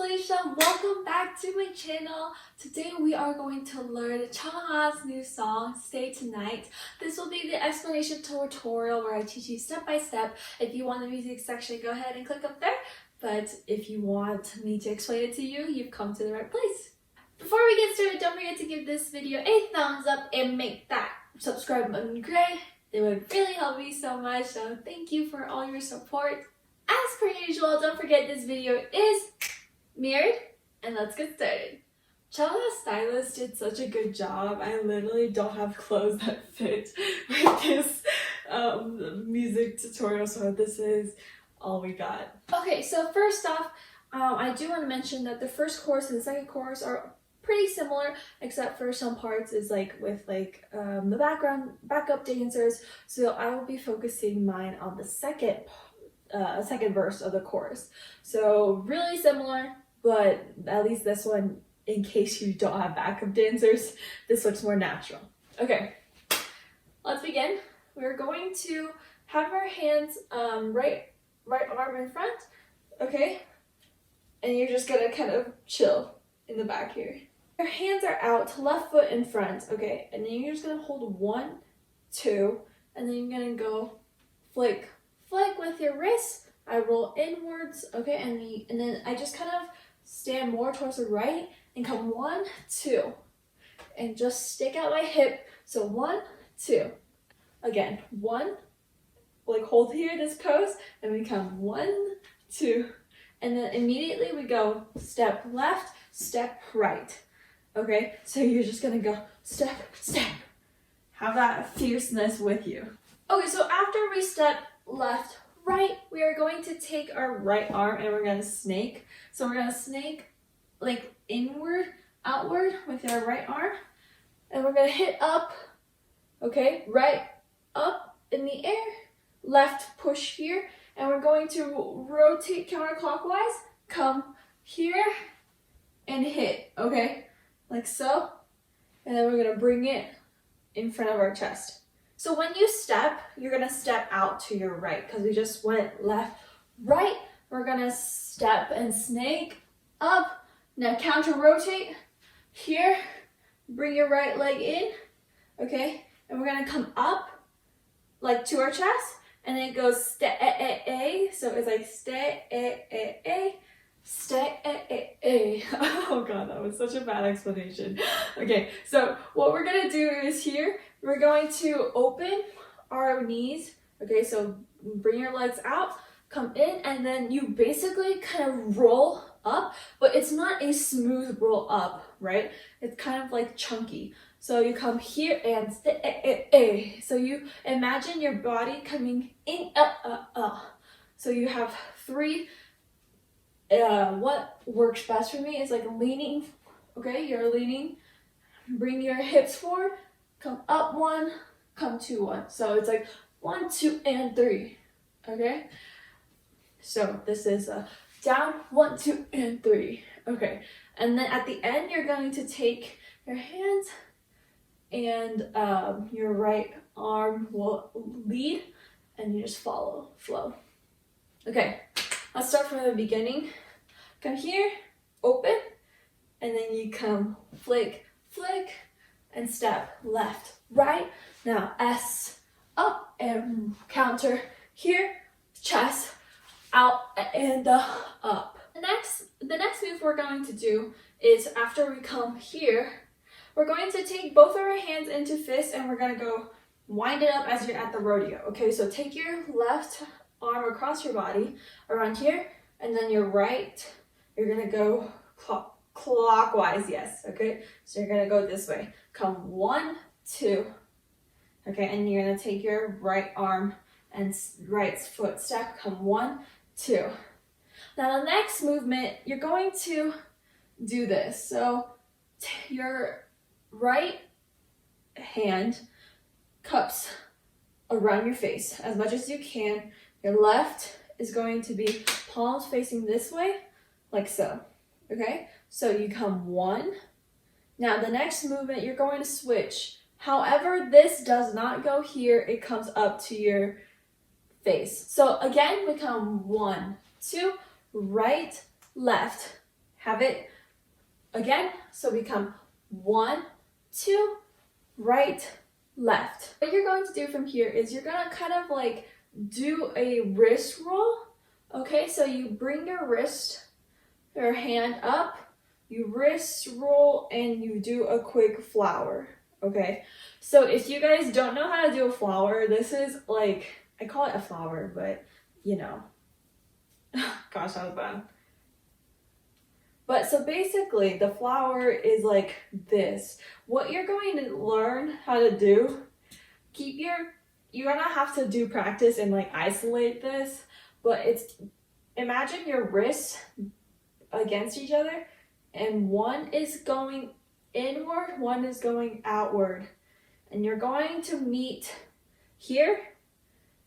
Felicia. Welcome back to my channel. Today we are going to learn Chungha's new song, Stay Tonight. This will be the explanation tutorial where I teach you step by step. If you want the music section, go ahead and click up there. But if you want me to explain it to you, you've come to the right place. Before we get started, don't forget to give this video a thumbs up and make that subscribe button gray. It would really help me so much, so thank you for all your support. As per usual, don't forget this video is mirrored, and let's get started. Chungha's stylist did such a good job. I literally don't have clothes that fit with this music tutorial, so this is all we got. Okay, so first off, I do want to mention that the first chorus and the second chorus are pretty similar, except for some parts is like with the backup dancers. So I will be focusing mine on the second verse of the chorus. So really similar, but at least this one, in case you don't have backup dancers, this looks more natural. Okay, let's begin. We're going to have our hands right arm in front, okay? And you're just gonna kind of chill in the back here. Your hands are out, left foot in front, okay? And then you're just gonna hold 1, 2, and then you're gonna go flick with your wrist. I roll inwards, okay? And then I just kind of stand more towards the right and come 1, 2, and just stick out my hip. So 1, 2, again 1, like hold here this pose, and we come 1, 2, and then immediately we go step left, step right. Okay, so you're just gonna go step, step. Have that fierceness with you. Okay, so after we step left, right, we are going to take our right arm and we're gonna snake. So we're gonna snake like inward, outward with our right arm. And we're gonna hit up, okay, right, up in the air, left push here. And we're going to rotate counterclockwise, come here and hit, okay, like so. And then we're gonna bring it in front of our chest. So when you step, you're gonna step out to your right because we just went left, right. We're gonna step and snake up. Now counter rotate here, bring your right leg in, okay? And we're gonna come up like to our chest, and then it goes stay, so it's like stay, stay. Oh god, that was such a bad explanation. Okay, so what we're gonna do is here, we're going to open our knees. Okay, so bring your legs out, come in, and then you basically kind of roll up, but it's not a smooth roll up, right? It's kind of like chunky. So you come here and stay. So you imagine your body coming in, So you have 3. What works best for me is like leaning. Okay, you're leaning. Bring your hips forward. Come up 1, come 2, 1. So it's like 1, 2, and 3. Okay. So this is down 1, 2, and 3. Okay. And then at the end, you're going to take your hands and your right arm will lead, and you just flow. Okay. Let's start from the beginning. Come here, open, and then you come flick, and step left, right. Now S, up, and counter here, chest, out, and up. The next move we're going to do is after we come here, we're going to take both of our hands into fists, and we're gonna go wind it up as you're at the rodeo. Okay, so take your left arm across your body around here, and then your right, you're gonna go clockwise, yes, okay? So you're gonna go this way. Come 1, 2, okay, and you're gonna take your right arm and right foot step, come 1, 2. Now the next movement, you're going to do this. So your right hand cups around your face as much as you can. Your left is going to be palms facing this way, like so, okay? So you come 1. Now the next movement, you're going to switch. However, this does not go here, it comes up to your face. So again, we come 1, 2, right, left, have it again. So we come 1, 2, right, left. What you're going to do from here is you're gonna kind of like do a wrist roll. Okay, so you bring your hand up, you wrist roll, and you do a quick flower. Okay, so if you guys don't know how to do a flower, this is like, I call it a flower, but you know, gosh, that was bad. But so basically the flower is like this. What you're going to learn how to do, you're gonna have to do practice and like isolate this, but imagine your wrists against each other, and one is going inward, one is going outward, and you're going to meet here,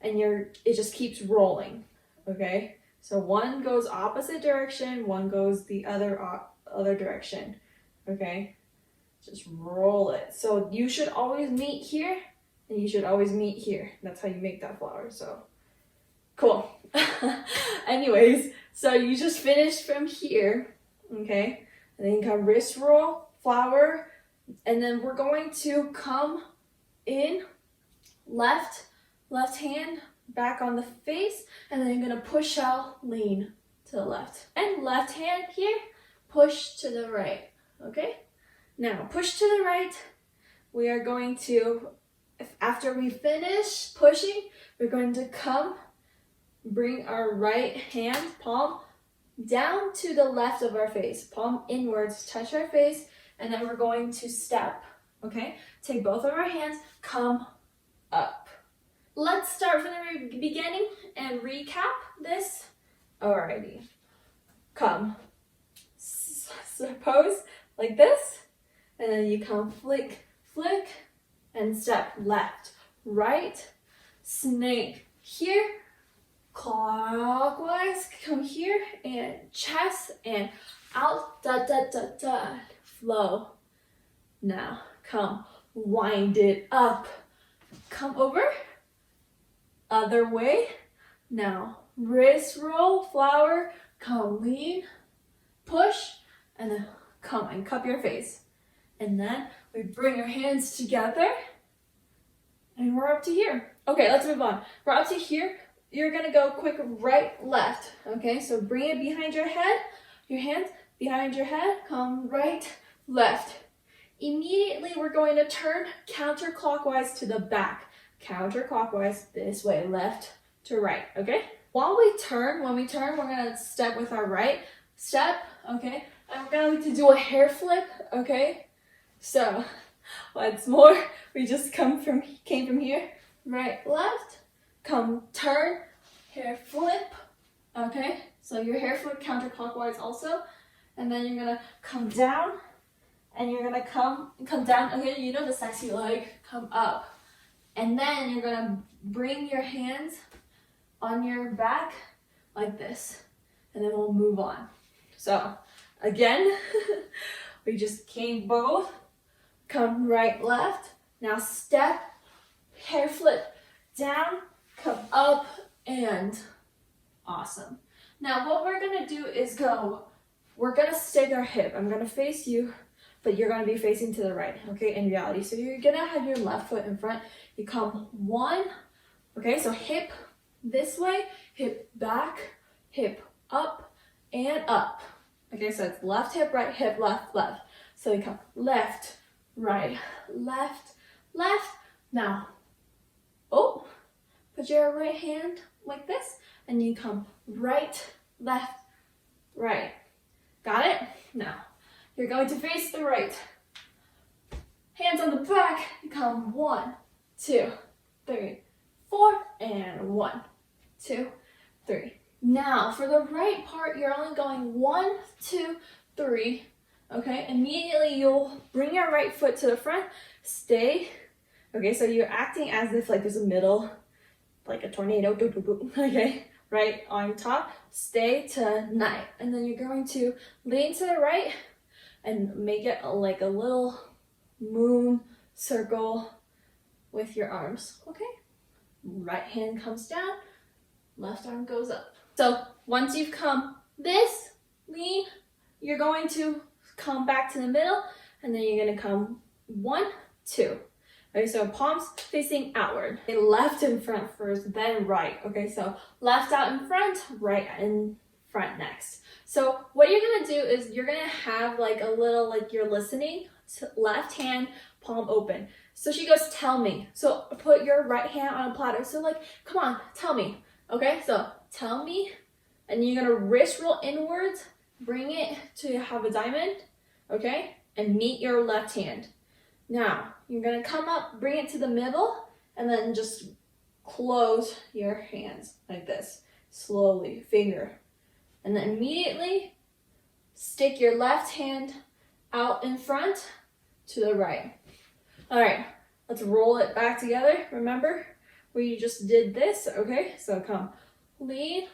and it just keeps rolling. Okay, so one goes opposite direction, one goes the other direction. Okay, just roll it. So you should always meet here, and you should always meet here. That's how you make that flower. So cool. Anyways, so you just finished from here. Okay, and then you come wrist roll, flower, and then we're going to come in, left hand back on the face, and then you're gonna push out, lean to the left, and left hand here, push to the right. Okay, now push to the right. We are going to, after we finish pushing, we're going to bring our right hand palm down to the left of our face, palm inwards, touch our face, and then we're going to step. Okay, take both of our hands, come up. Let's start from the beginning and recap this. Alrighty, come, pose like this, and then you come flick, and step left, right, snake here, clockwise, come here, and chest, and out, da, da, da, da, flow. Now, come, wind it up, come over, other way. Now, wrist roll, flower, come lean, push, and then come and cup your face. And then we bring our hands together, and we're up to here. Okay, let's move on. We're up to here. You're gonna go quick right, left. Okay, so bring it behind your head, your hands behind your head, come right, left. Immediately, we're going to turn counterclockwise to the back. Counterclockwise this way, left to right, okay? When we turn, we're gonna step with our right step, okay? And we're going to do a hair flip, okay? So, once more, we just came from here, right, left, come, turn, hair flip, okay? So your hair flip counterclockwise also, and then you're gonna come down, and you're gonna come down, okay, you know the sexy leg, come up. And then you're gonna bring your hands on your back like this, and then we'll move on. So again, we just came both, come right, left, now step, hair flip, down, come up, and awesome. Now what we're gonna do is we're gonna stick our hip. I'm gonna face you, but you're gonna be facing to the right, okay, in reality. So you're gonna have your left foot in front. You come 1, okay, so hip this way, hip back, hip up, and up. Okay, so it's left hip, right hip, left, left. So you come left, right, left, left. Now, put your right hand like this, and you come right, left, right. Got it? Now, you're going to face the right. Hands on the back, you come 1, 2, 3, 4, and 1, 2, 3. Now, for the right part, you're only going 1, 2, 3, okay? Immediately, you'll bring your right foot to the front, stay, okay? So you're acting as if like there's a middle, like a tornado, okay? Right on top, stay tonight. And then you're going to lean to the right and make it like a little moon circle with your arms, okay? Right hand comes down, left arm goes up. So once you've come this, lean you're going to come back to the middle, and then you're going to come 1, 2. Okay, so palms facing outward. Okay, left in front first, then right. Okay, so left out in front, right in front next. So what you're gonna do is you're gonna have like a little, like you're listening, left hand, palm open. So she goes, tell me. So put your right hand on a platter. So like, come on, tell me. Okay, so tell me, and you're gonna wrist roll inwards, bring it to have a diamond, okay, and meet your left hand. Now, you're gonna come up, bring it to the middle, and then just close your hands like this, slowly, finger. And then immediately stick your left hand out in front to the right. All right, let's roll it back together. Remember, we just did this, okay? So come lean,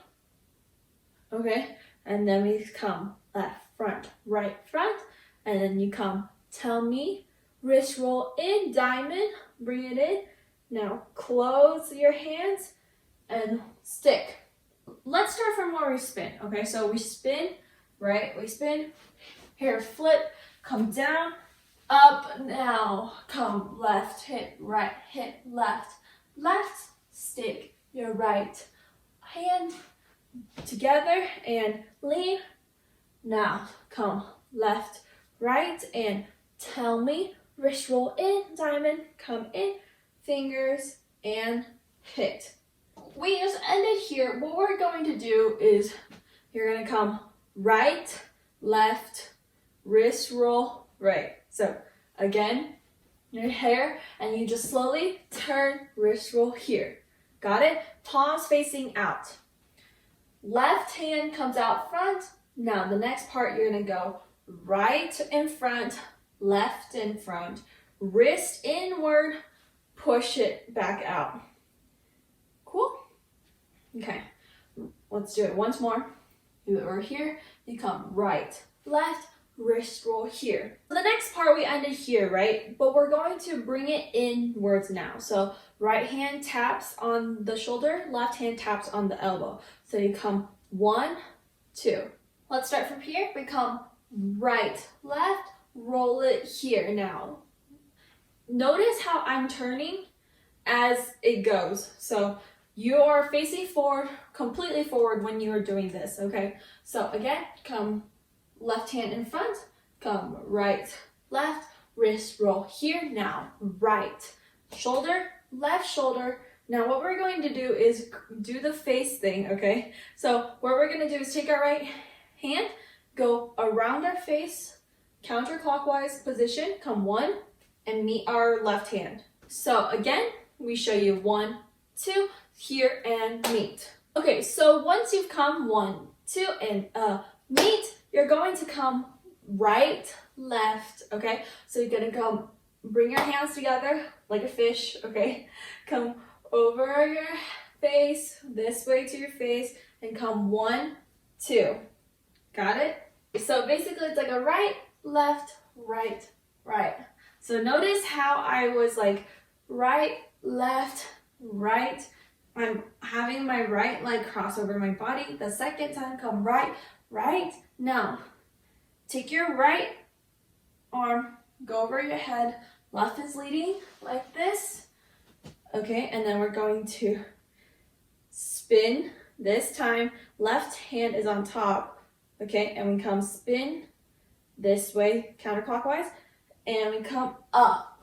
okay? And then we come left, front, right, front, and then you come tell me, wrist roll in, diamond, bring it in. Now close your hands and stick. Let's start from where we spin, okay? So we spin, right? We spin, here flip, come down, up, now come left, hit, right, hit, left, left, stick your right hand together and lean. Now come left, right, and tell me, wrist roll in, diamond, come in, fingers, and hit. We just ended here. What we're going to do is you're going to come right, left, wrist roll, right. So again, your hair, and you just slowly turn, wrist roll here. Got it? Palms facing out. Left hand comes out front. Now the next part, you're going to go right in front, left in front, wrist inward, push it back out. Cool? Okay, let's do it once more. Do it over here. You come right, left, wrist roll here. The next part we ended here, right? But we're going to bring it inwards now. So right hand taps on the shoulder, left hand taps on the elbow. So you come 1, 2. Let's start from here. We come right, left, roll it here. Now, notice how I'm turning as it goes. So you are facing forward, completely forward when you are doing this, okay? So again, come left hand in front, come right, left, wrist roll here. Now, right shoulder, left shoulder. Now what we're going to do is do the face thing, okay? So what we're gonna do is take our right hand, go around our face, counterclockwise position, come 1, and meet our left hand. So again, we show you 1, 2, here and meet. Okay, so once you've come 1, 2, and meet, you're going to come right, left, okay? So you're gonna come, bring your hands together like a fish, okay? Come over your face, this way to your face, and come 1, 2. Got it? So basically it's like a right, left, right, right. So notice how I was like right, left, right. I'm having my right leg cross over my body. The second time, come right, right. Now, take your right arm, go over your head. Left is leading like this. Okay, and then we're going to spin. This time, left hand is on top. Okay, and we come spin this way, counterclockwise, and we come up.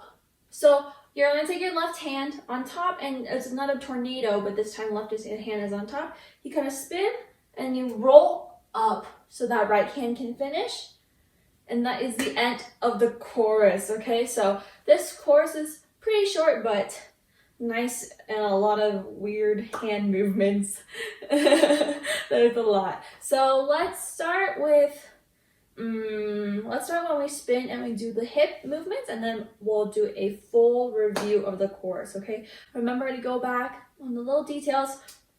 So you're gonna take your left hand on top, and it's not a tornado, but this time left hand is on top. You kind of spin and you roll up so that right hand can finish. And that is the end of the chorus, okay? So this chorus is pretty short, but nice, and a lot of weird hand movements. There's a lot. So let's start with when we spin and we do the hip movements, and then we'll do a full review of the chorus, okay? Remember to go back on the little details,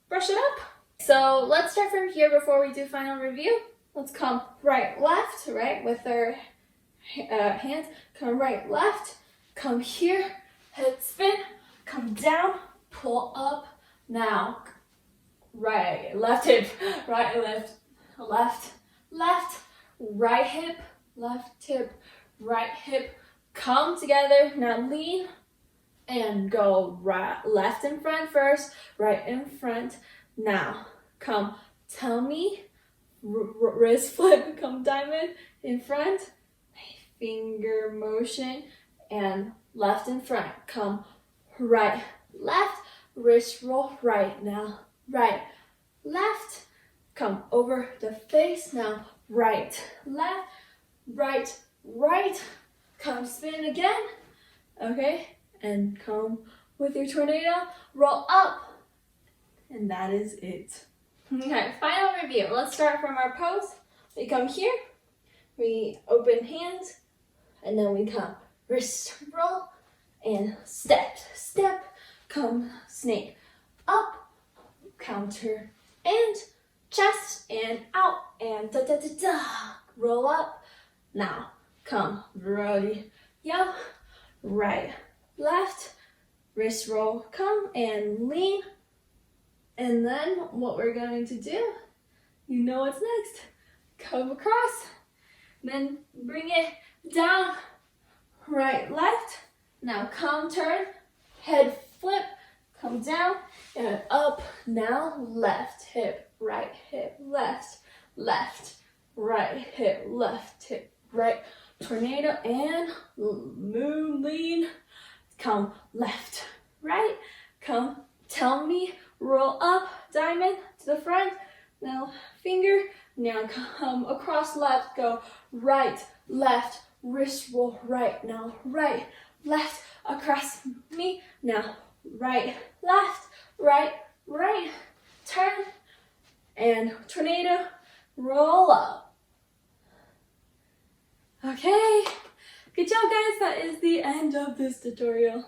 brush it up. So let's start from here before we do final review. Let's come right, left, right, with our hands. Come right, left, come here, head spin, come down, pull up. Now, right, left hip, right, left, left, left, right hip, right hip, come together. Now lean and go right, left in front first, right in front. Now come, tell me, wrist flip, come diamond in front, finger motion, and left in front. Come right, left, wrist roll right. Now right, left, come over the face. Now right, left, right, right, come spin again, okay, and come with your tornado, roll up, and that is it. Okay, final review. Let's start from our pose. We come here, we open hands, and then we come wrist roll, and step, come snake, up, counter, and chest, and out, and da-da-da-da, roll up. Now, come, ready, yeah, right, left, wrist roll, come, and lean. And then what we're going to do, you know what's next. Come across, then bring it down, right, left. Now come, turn, head flip, come down, and up. Now left hip, right hip, left, right hip, left hip, right. Tornado and move, lean. Come left, right, come, tell me, roll up, diamond to the front. Now finger, now come across left, go right, left, wrist roll right. Now right, left, across me. Now right, left, right, turn, and tornado, roll up. Okay, good job guys, that is the end of this tutorial.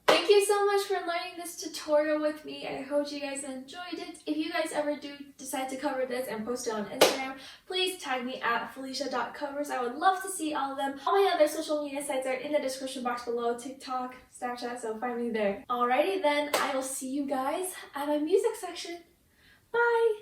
Thank you so much for learning this tutorial with me. I hope you guys enjoyed it. If you guys ever do decide to cover this and post it on Instagram, please tag me at felicia.covers. I would love to see all of them. All my other social media sites are in the description box below, TikTok, Snapchat, so find me there. Alrighty then, I will see you guys at my music section. Bye!